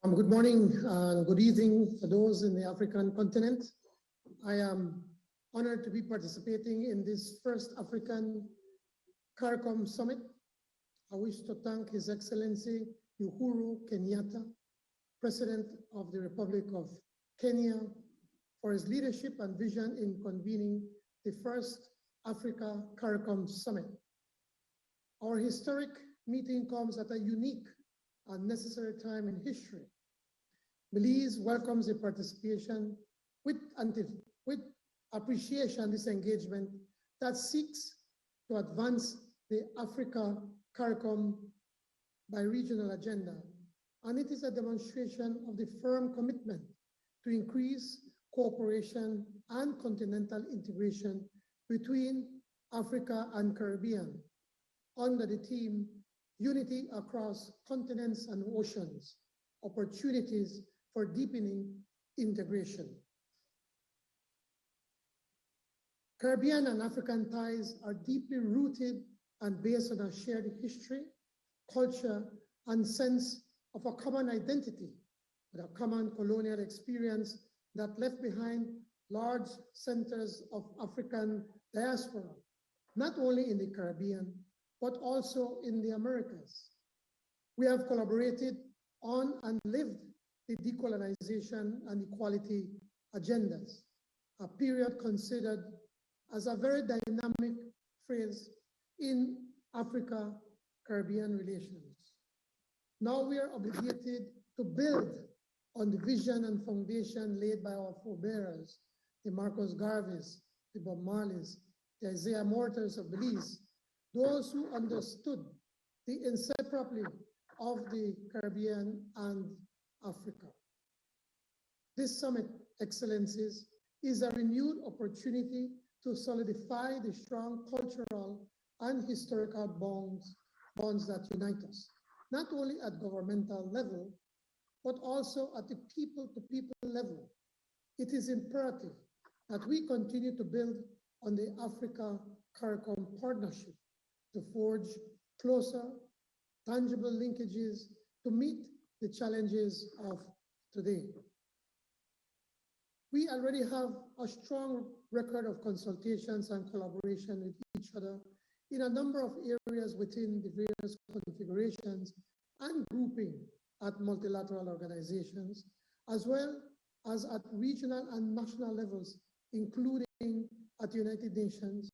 Good morning and good evening for those in the African continent. I am honored to be participating in this first African-Caricom Summit. I wish to thank His Excellency Uhuru Kenyatta, President of the Republic of Kenya, for his leadership and vision in convening the first Africa-Caricom Summit. Our historic meeting comes at a unique and necessary time in history. Belize welcomes the participation with appreciation this engagement that seeks to advance the Africa-Caricom bi-regional agenda. And it is a demonstration of the firm commitment to increase cooperation and continental integration between Africa and Caribbean under the theme Unity Across Continents and Oceans, Opportunities for Deepening Integration. Caribbean and African ties are deeply rooted and based on a shared history, culture, and sense of a common identity, with a common colonial experience that left behind large centers of African diaspora, not only in the Caribbean, but also in the Americas. We have collaborated on and lived the decolonization and equality agendas, a period considered as a very dynamic phase in Africa-Caribbean relations. Now we are obligated to build on the vision and foundation laid by our forebearers, the Marcus Garveys, the Bob Marleys, the Isaiah Mortars of Belize, those who understood the inseparability of the Caribbean and Africa. This summit, Excellencies, is a renewed opportunity to solidify the strong cultural and historical bonds that unite us, not only at governmental level, but also at the people-to-people level. It is imperative that we continue to build on the Africa-Caricom partnership to forge closer, tangible linkages to meet the challenges of today. We already have a strong record of consultations and collaboration with each other in a number of areas within the various configurations and grouping at multilateral organizations, as well as at regional and national levels, including at the United Nations,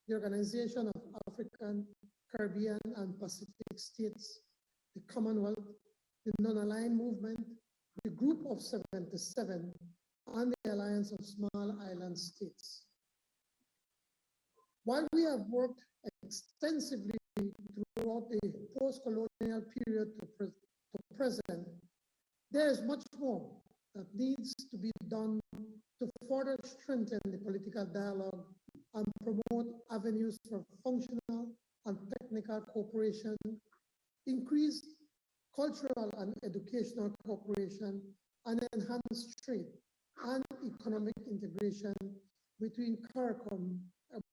the Organization of African, Caribbean, and Pacific States, the Commonwealth, the Non-Aligned Movement, the Group of 77, and the Alliance of Small Island States. While we have worked extensively throughout the post-colonial period to present, there is much more that needs to be done to further strengthen the political dialogue and promote avenues for functional and technical cooperation, increase cultural and educational cooperation, and enhance trade and economic integration between CARICOM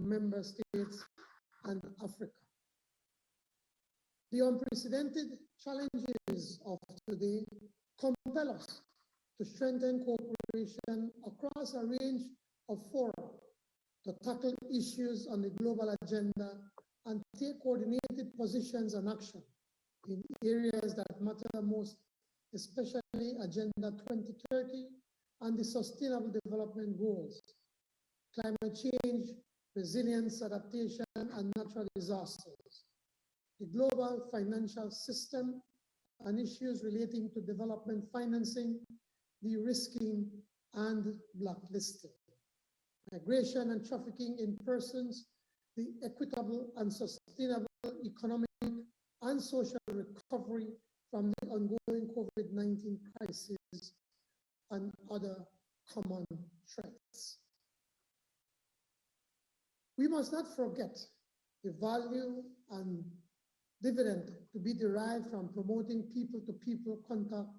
member states and Africa. The unprecedented challenges of today compel us to strengthen cooperation across a range of fora to tackle issues on the global agenda and take coordinated positions and action in areas that matter most, especially Agenda 2030 and the Sustainable Development Goals, climate change, resilience, adaptation, and natural disasters, the global financial system, and issues relating to development financing, de-risking, and blacklisting, migration and trafficking in persons, the equitable and sustainable economic and social recovery from the ongoing COVID-19 crisis, and other common threats. We must not forget the value and dividend to be derived from promoting people-to-people contact,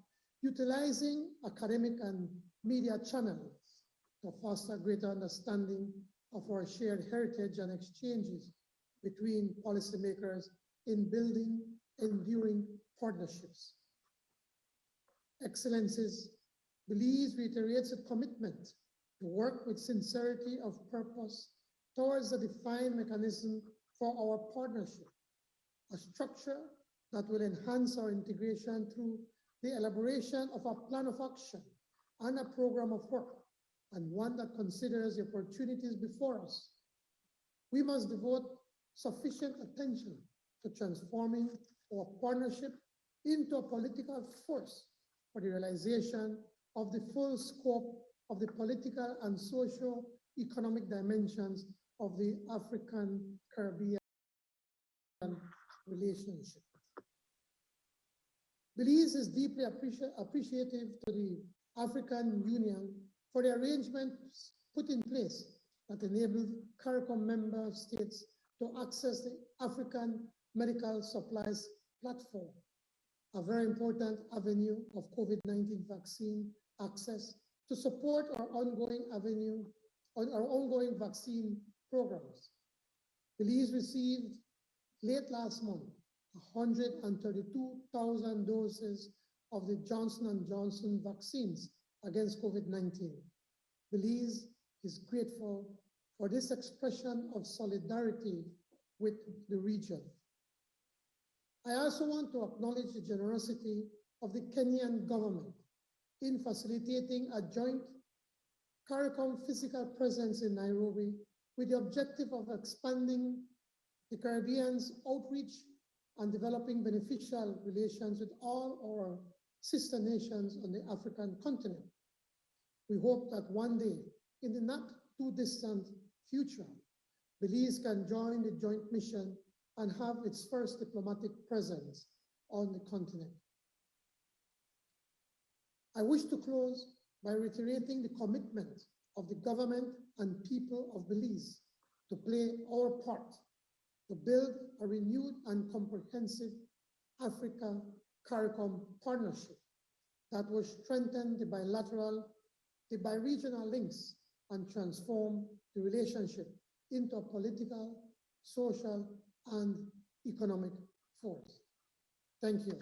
utilizing academic and media channels to foster greater understanding of our shared heritage and exchanges between policymakers in building enduring partnerships. Excellencies, Belize reiterates its commitment to work with sincerity of purpose towards a defined mechanism for our partnership, a structure that will enhance our integration through the elaboration of a plan of action and a program of work, and one that considers the opportunities before us. We must devote sufficient attention to transforming our partnership into a political force for the realization of the full scope of the political and socio-economic dimensions of the African-Caribbean relationship. Belize is deeply appreciative to the African Union for the arrangements put in place that enabled CARICOM member states to access the African Medical Supplies Platform, a very important avenue of COVID-19 vaccine access to support our ongoing vaccine programs. Belize received late last month 132,000 doses of the Johnson & Johnson vaccines against COVID-19. Belize is grateful for this expression of solidarity with the region. I also want to acknowledge the generosity of the Kenyan government in facilitating a joint CARICOM physical presence in Nairobi with the objective of expanding the Caribbean's outreach and developing beneficial relations with all our sister nations on the African continent. We hope that one day, in the not too distant future, Belize can join the joint mission and have its first diplomatic presence on the continent. I wish to close by reiterating the commitment of the government and people of Belize to play our part to build a renewed and comprehensive Africa-Caricom partnership that will strengthen the bi-regional links and transform the relationship into a political, social, and economic force. Thank you.